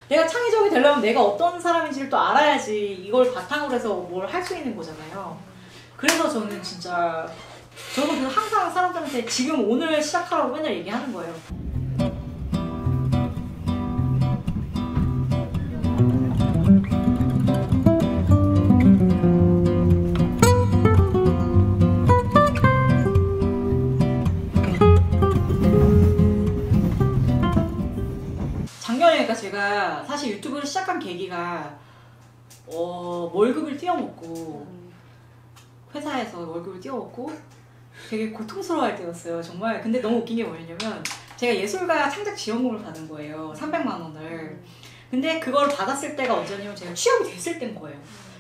내가 창의적이 되려면 내가 어떤 사람인지를 또 알아야지 이걸 바탕으로 해서 뭘 할 수 있는 거잖아요. 그래서 저는 진짜 저는 그래서 항상 사람들한테 지금 오늘 시작하라고 맨날 얘기하는 거예요. 작년에 그러니까 제가 사실 유튜브를 시작한 계기가 월급을 띄워먹고 회사에서 월급을 띄워먹고 되게 고통스러워할 때였어요 정말. 근데 너무 웃긴 게 뭐였냐면 제가 예술가 창작 지원금을 받은 거예요. 300만 원을. 근데 그걸 받았을 때가 언제냐면 제가 취업이 됐을 때인 거예요.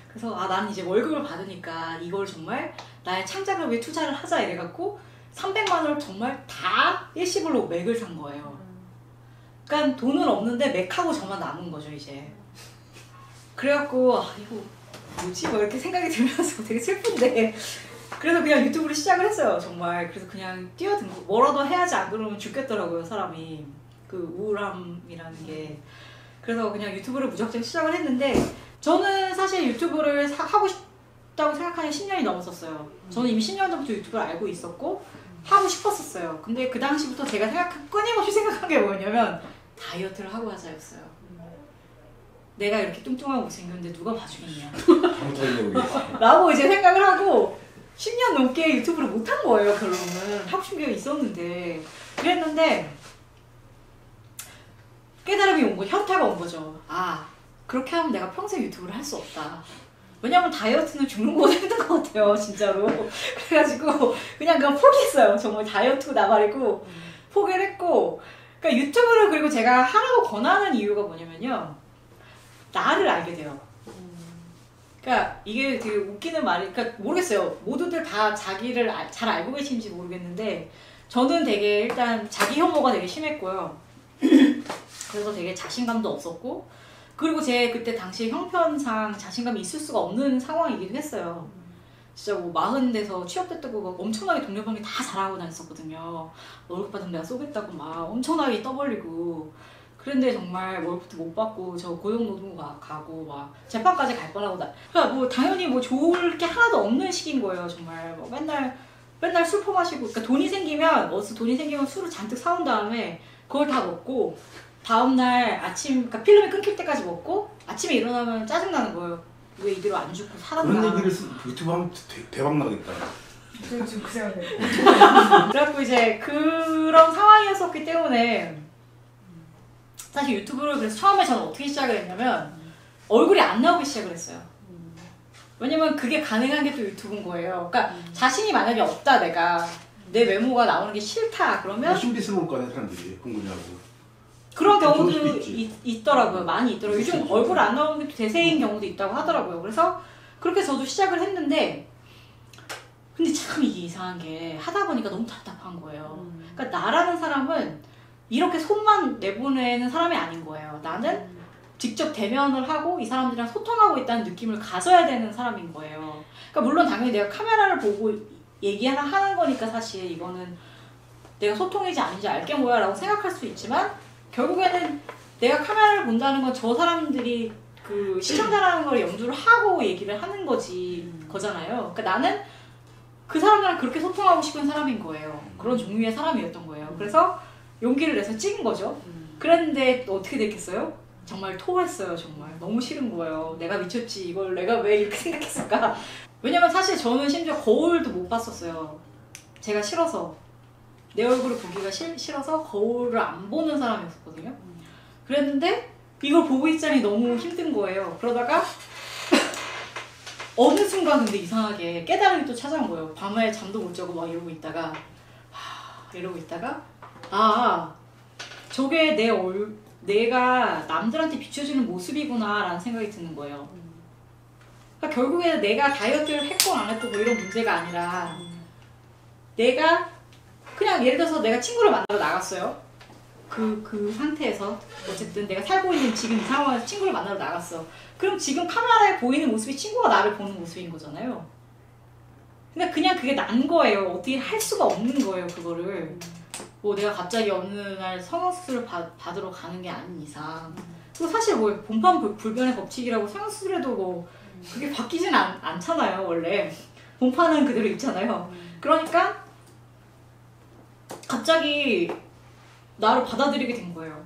그래서 난 이제 월급을 받으니까 이걸 정말 나의 창작을 위해 투자를 하자 이래갖고 300만 원을 정말 다 일시불로 맥을 산 거예요. 그러니까 돈은 없는데 맥하고 저만 남은 거죠 이제. 그래갖고 이거 뭐지? 뭐 이렇게 생각이 들면서 되게 슬픈데 그래서 그냥 유튜브를 시작을 했어요 정말. 그래서 그냥 뛰어든 거. 뭐라도 해야지 안 그러면 죽겠더라고요 사람이. 그 우울함이라는 게. 그래서 그냥 유튜브를 무작정 시작을 했는데 저는 사실 유튜브를 하고 싶다고 생각하는 10년이 넘었었어요. 저는 이미 10년 전부터 유튜브를 알고 있었고 하고 싶었었어요. 근데 그 당시부터 제가 끊임없이 생각한 게 뭐였냐면 다이어트를 하고 하자였어요. 내가 이렇게 뚱뚱하고 못생겼는데 누가 봐주겠냐 라고 이제 생각을 하고 10년 넘게 유튜브를 못한 거예요. 결론은 하고 싶은 게 있었는데 그랬는데 깨달음이 온 거, 현타가 온 거죠. 그렇게 하면 내가 평생 유튜브를 할 수 없다. 왜냐면 다이어트는 죽는 거보다 힘든 것 같아요 진짜로. 그래가지고 그냥 포기했어요. 정말 다이어트 나발이고 포기를 했고. 그러니까 유튜브를 그리고 제가 하라고 권하는 이유가 뭐냐면요, 나를 알게 돼요. 그러니까 이게 되게 웃기는 말이, 그러니까 모르겠어요. 모두들 다 자기를 잘 알고 계신지 모르겠는데 저는 되게 일단 자기 혐오가 되게 심했고요. 그래서 되게 자신감도 없었고, 그리고 제 그때 당시 형편상 자신감이 있을 수가 없는 상황이기도 했어요. 진짜 뭐 40대에서 취업됐다고 막 엄청나게 동료방이 다 자랑하고 다녔었거든요. 월급 받으면 내가 쏘겠다고 막 엄청나게 떠벌리고 그런데 정말 월급도 못 받고 저 고용노동 가고 막 재판까지 갈 뻔하고 그러니까 뭐 당연히 뭐 좋을 게 하나도 없는 시기인 거예요 정말. 뭐 맨날 술 퍼마시고, 그러니까 돈이 생기면 술을 잔뜩 사온 다음에 그걸 다 먹고 다음날 아침, 그러니까 필름이 끊길 때까지 먹고 아침에 일어나면 짜증나는 거예요. 왜 이대로 안 죽고 살았나. 그런 얘기를 유튜브 하면 대박 나겠다. 지금 그 생각에. 그래갖고 이제 그런 상황이었었기 때문에 사실 유튜브를 그래서 처음에 저는 어떻게 시작을 했냐면 얼굴이 안 나오기 시작을 했어요. 왜냐면 그게 가능한 게 또 유튜브인 거예요. 그러니까 자신이 만약에 없다, 내가 내 외모가 나오는 게 싫다 그러면 신비스러울 거 아니야 사람들이 흥분하고. 그런 경우도 있더라고요. 많이 있더라고요. 요즘 얼굴 안 나오는 게 대세인 경우도 있다고 하더라고요. 그래서 그렇게 저도 시작을 했는데 근데 참 이게 이상한 게 하다 보니까 너무 답답한 거예요. 그러니까 나라는 사람은 이렇게 손만 내보내는 사람이 아닌 거예요. 나는 직접 대면을 하고 이 사람들이랑 소통하고 있다는 느낌을 가져야 되는 사람인 거예요. 그러니까 물론 당연히 내가 카메라를 보고 얘기하는 거니까 사실 이거는 내가 소통인지 아닌지 알게 뭐야 라고 생각할 수 있지만 결국에는 내가 카메라를 본다는 건 저 사람들이 그 시청자라는 걸 염두를 하고 얘기를 하는 거잖아요. 그러니까 나는 그 사람들랑 그렇게 소통하고 싶은 사람인 거예요. 그런 종류의 사람이었던 거예요. 그래서 용기를 내서 찍은 거죠. 그랬는데 어떻게 됐겠어요? 정말 토했어요. 정말 너무 싫은 거예요. 내가 미쳤지. 이걸 내가 왜 이렇게 생각했을까? 왜냐면 사실 저는 심지어 거울도 못 봤었어요. 제가 싫어서. 내 얼굴을 보기가 싫어서 거울을 안 보는 사람이었거든요. 그랬는데 이걸 보고 있자니 너무 힘든 거예요. 그러다가 어느 순간 근데 이상하게 깨달음이 또 찾아온 거예요. 밤에 잠도 못 자고 막 이러고 있다가 저게 내가 남들한테 비춰주는 모습이구나 라는 생각이 드는 거예요. 그러니까 결국에는 내가 다이어트를 했건 안 했건 뭐 이런 문제가 아니라 내가 그냥 예를 들어서 내가 친구를 만나러 나갔어요. 그 상태에서 어쨌든 내가 살고 있는 지금 이 상황에서 친구를 만나러 나갔어. 그럼 지금 카메라에 보이는 모습이 친구가 나를 보는 모습인 거잖아요. 근데 그냥 그게 난 거예요. 어떻게 할 수가 없는 거예요 그거를. 뭐 내가 갑자기 어느 날 성형수술을 받으러 가는 게 아닌 이상 그리고 사실 뭐 본판 불변의 법칙이라고 상수라도 뭐 그게 바뀌진 않잖아요 원래. 본판은 그대로 있잖아요. 그러니까 갑자기 나를 받아들이게 된 거예요.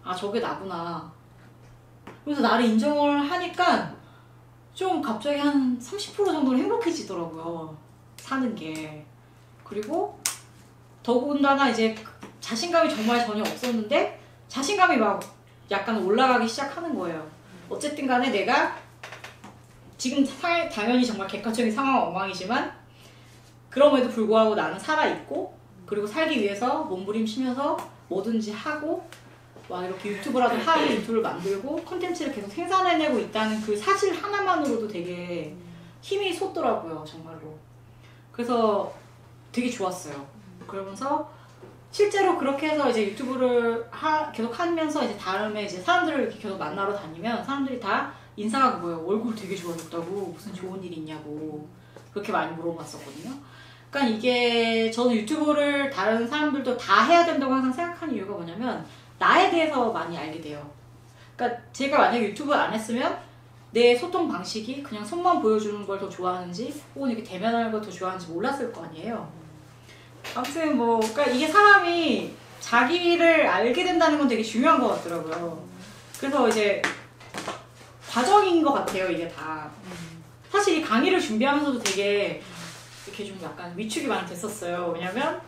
아 저게 나구나. 그래서 나를 인정을 하니까 좀 갑자기 한 30% 정도는 행복해지더라고요. 사는 게. 그리고 더군다나 이제 자신감이 정말 전혀 없었는데 자신감이 막 약간 올라가기 시작하는 거예요. 어쨌든 간에 내가 지금 당연히 정말 객관적인 상황은 엉망이지만 그럼에도 불구하고 나는 살아있고 그리고 살기 위해서 몸부림치면서 뭐든지 하고 막 이렇게 유튜브라도 하고 유튜브를 만들고 콘텐츠를 계속 생산해내고 있다는 그 사실 하나만으로도 되게 힘이 솟더라고요 정말로. 그래서 되게 좋았어요. 그러면서 실제로 그렇게 해서 이제 유튜브를 계속 하면서 이제 다음에 이제 사람들을 이렇게 계속 만나러 다니면 사람들이 다 인사가 그거예요. 얼굴 되게 좋아졌다고 무슨 좋은 일 있냐고 그렇게 많이 물어봤었거든요. 그러니까 이게 저는 유튜브를 다른 사람들도 다 해야 된다고 항상 생각하는 이유가 뭐냐면 나에 대해서 많이 알게 돼요. 그러니까 제가 만약에 유튜브 안 했으면 내 소통 방식이 그냥 손만 보여주는 걸 더 좋아하는지 혹은 이렇게 대면하는 걸 더 좋아하는지 몰랐을 거 아니에요. 아무튼 뭐 그러니까 이게 사람이 자기를 알게 된다는 건 되게 중요한 것 같더라고요. 그래서 이제 과정인 것 같아요 이게 다. 사실 이 강의를 준비하면서도 되게 이렇게 좀 약간 위축이 많이 됐었어요. 왜냐면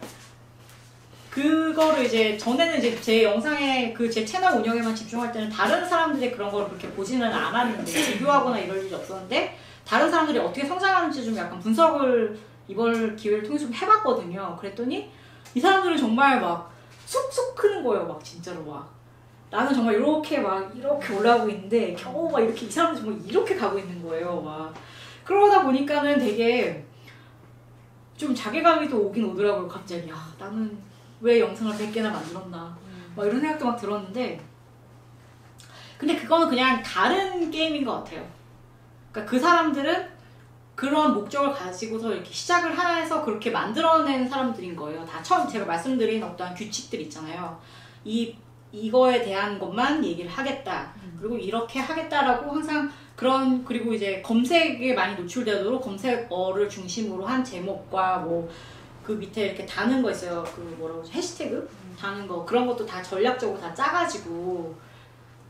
그거를 이제 전에는 이제 제 영상에 그 제 채널 운영에만 집중할 때는 다른 사람들의 그런 걸 그렇게 보지는 않았는데 비교하거나 이럴 일이 없었는데 다른 사람들이 어떻게 성장하는지 좀 약간 분석을 이번 기회를 통해서 좀 해봤거든요. 그랬더니 이 사람들은 정말 막 쑥쑥 크는 거예요. 막 진짜로 막 나는 정말 이렇게 올라가고 있는데 겨우 막 이렇게 이 사람들 정말 이렇게 가고 있는 거예요. 막 그러다 보니까는 되게 좀 자괴감이 또 오긴 오더라고요. 갑자기 나는 왜 영상을 100개나 만들었나 막 이런 생각도 막 들었는데 근데 그거는 그냥 다른 게임인 것 같아요. 그러니까 그 사람들은 그런 목적을 가지고서 이렇게 시작을 해서 그렇게 만들어낸 사람들인 거예요. 다 처음 제가 말씀드린 어떠한 규칙들 있잖아요. 이거에 대한 것만 얘기를 하겠다. 그리고 이렇게 하겠다라고 항상 그리고 이제 검색에 많이 노출되도록 검색어를 중심으로 한 제목과 뭐 그 밑에 이렇게 다는 거 있어요. 그 뭐라고 하죠? 해시태그? 다는 거. 그런 것도 다 전략적으로 다 짜가지고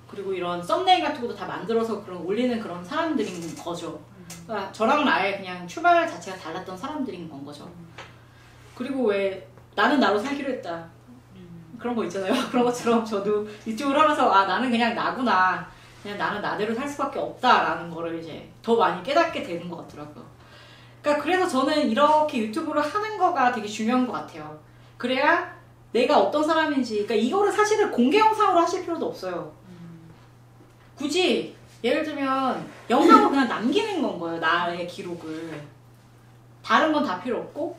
그리고 이런 썸네일 같은 것도 다 만들어서 올리는 그런 사람들인 거죠. 그러니까 저랑은 아예 그냥 출발 자체가 달랐던 사람들인 건 거죠. 그리고 왜 나는 나로 살기로 했다. 그런 거 있잖아요. 그런 것처럼 저도 유튜브를 하면서 나는 그냥 나구나. 그냥 나는 나대로 살 수밖에 없다라는 거를 이제 더 많이 깨닫게 되는 것 같더라고요. 그러니까 그래서 저는 이렇게 유튜브를 하는 거가 되게 중요한 것 같아요. 그래야 내가 어떤 사람인지, 그러니까 이거를 사실은 공개 영상으로 하실 필요도 없어요. 굳이 예를 들면 영상으로 그냥 남기는 건 거예요. 나의 기록을. 다른 건 다 필요 없고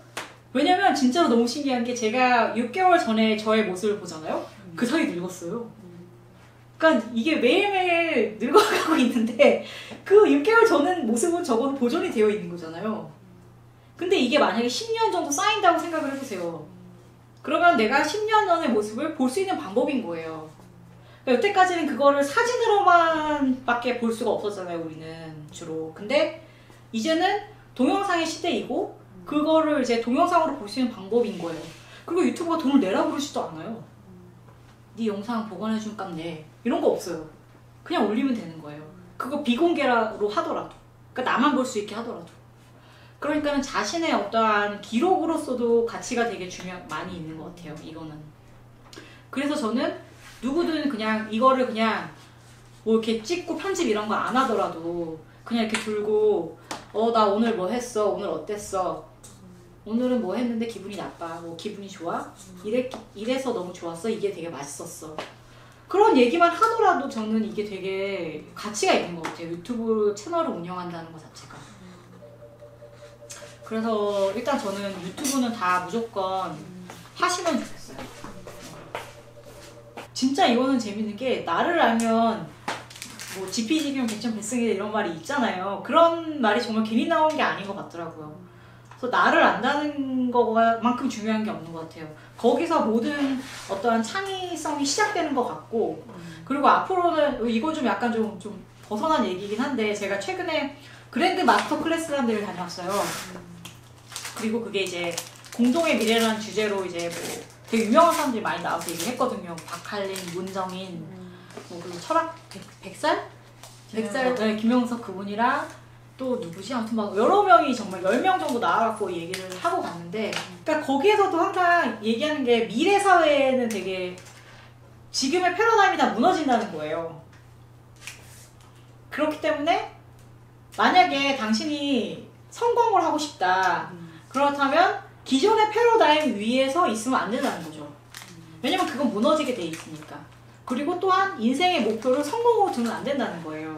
왜냐면 진짜로 너무 신기한 게 제가 6개월 전에 저의 모습을 보잖아요. 그 사이 늙었어요. 그러니까 이게 매일매일 늙어가고 있는데 그 6개월 전 모습은 적어도 보존이 되어 있는 거잖아요. 근데 이게 만약에 10년 정도 쌓인다고 생각을 해보세요. 그러면 내가 10년 전의 모습을 볼 수 있는 방법인 거예요. 그러니까 여태까지는 그거를 사진으로만 밖에 볼 수가 없었잖아요, 우리는 주로. 근데 이제는 동영상의 시대이고 그거를 이제 동영상으로 볼 수 있는 방법인 거예요. 그리고 유튜브가 돈을 내라 그러지도 않아요. 네 영상 보관해준 값 내. 이런 거 없어요. 그냥 올리면 되는 거예요. 그거 비공개로 하더라도. 그러니까 나만 볼 수 있게 하더라도. 그러니까는 자신의 어떠한 기록으로서도 가치가 되게 많이 있는 것 같아요, 이거는. 그래서 저는 누구든 그냥 이거를 그냥 뭐 이렇게 찍고 편집 이런 거 안 하더라도 그냥 이렇게 들고 나 오늘 뭐 했어? 오늘 어땠어? 오늘은 뭐 했는데 기분이 나빠? 뭐 기분이 좋아? 이래서 너무 좋았어? 이게 되게 맛있었어. 그런 얘기만 하더라도 저는 이게 되게 가치가 있는 것 같아요. 유튜브 채널을 운영한다는 것 자체가. 그래서 일단 저는 유튜브는 다 무조건 하시면 좋겠어요. 진짜 이거는 재밌는 게 나를 알면 뭐 지피지기면 백전 백승이다 이런 말이 있잖아요. 그런 말이 정말 괜히 나온 게 아닌 것 같더라고요. 그래서 나를 안다는 거만큼 중요한 게 없는 것 같아요. 거기서 모든 어떠한 창의성이 시작되는 것 같고, 그리고 앞으로는 이거 좀 약간 좀 벗어난 얘기긴 한데, 제가 최근에 그랜드 마스터 클래스라는 데를 다녀왔어요. 그리고 그게 이제 공동의 미래라는 주제로 이제 뭐 되게 유명한 사람들이 많이 나와서 얘기했거든요. 박할린, 문정인, 뭐 그리고 철학 백살? 네, 김영석 그분이랑 또 누구지? 아무튼 막 여러 명이 정말 10명 정도 나와갖고 얘기를 하고 갔는데, 그러니까 거기에서도 항상 얘기하는 게 미래 사회에는 되게 지금의 패러다임이 다 무너진다는 거예요. 그렇기 때문에 만약에 당신이 성공을 하고 싶다. 그렇다면 기존의 패러다임 위에서 있으면 안 된다는 거죠. 왜냐면 그건 무너지게 돼 있으니까. 그리고 또한 인생의 목표를 성공으로 두면 안 된다는 거예요.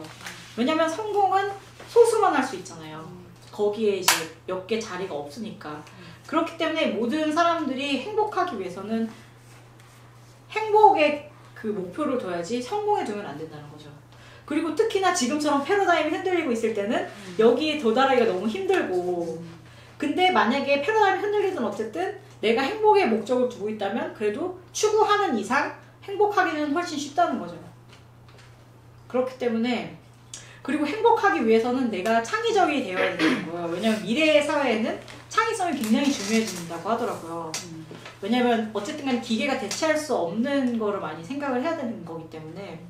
왜냐면 성공은 소수만 할 수 있잖아요. 거기에 이제 몇 개 자리가 없으니까. 그렇기 때문에 모든 사람들이 행복하기 위해서는 행복의 그 목표를 둬야지 성공에 두면 안 된다는 거죠. 그리고 특히나 지금처럼 패러다임이 흔들리고 있을 때는 여기에 도달하기가 너무 힘들고, 근데 만약에 패러다임이 흔들리든 어쨌든 내가 행복의 목적을 두고 있다면 그래도 추구하는 이상 행복하기는 훨씬 쉽다는 거죠. 그렇기 때문에, 그리고 행복하기 위해서는 내가 창의적이 되어야 되는 거예요. 왜냐면 미래의 사회에는 창의성이 굉장히 중요해진다고 하더라고요. 왜냐면 어쨌든 간 기계가 대체할 수 없는 거를 많이 생각을 해야 되는 거기 때문에.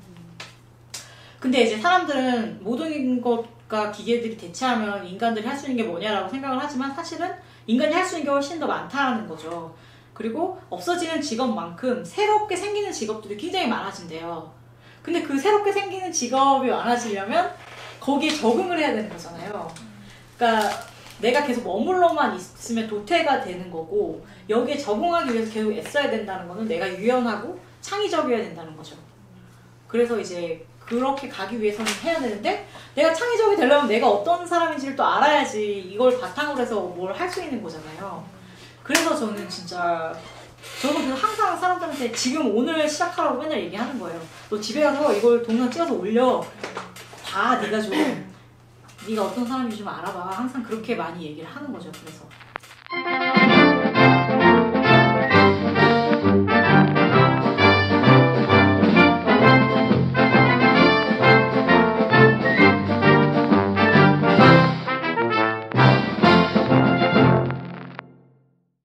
근데 이제 사람들은 모든 것과 기계들이 대체하면 인간들이 할 수 있는 게 뭐냐라고 생각을 하지만, 사실은 인간이 할 수 있는 게 훨씬 더 많다는 거죠. 그리고 없어지는 직업만큼 새롭게 생기는 직업들이 굉장히 많아진대요. 근데 그 새롭게 생기는 직업이 많아지려면 거기에 적응을 해야 되는 거잖아요. 그러니까 내가 계속 머물러만 있으면 도태가 되는 거고, 여기에 적응하기 위해서 계속 애써야 된다는 거는 내가 유연하고 창의적이어야 된다는 거죠. 그래서 이제 그렇게 가기 위해서는 해야 되는데, 내가 창의적이 되려면 내가 어떤 사람인지를 또 알아야지 이걸 바탕으로 해서 뭘 할 수 있는 거잖아요. 그래서 저는 그래서 항상 사람들한테 지금 오늘 시작하라고 맨날 얘기하는 거예요. 너 집에 가서 이걸 동영상 찍어서 올려. 봐, 네가 좀. 네가 어떤 사람인지 좀 알아봐. 항상 그렇게 많이 얘기를 하는 거죠. 그래서.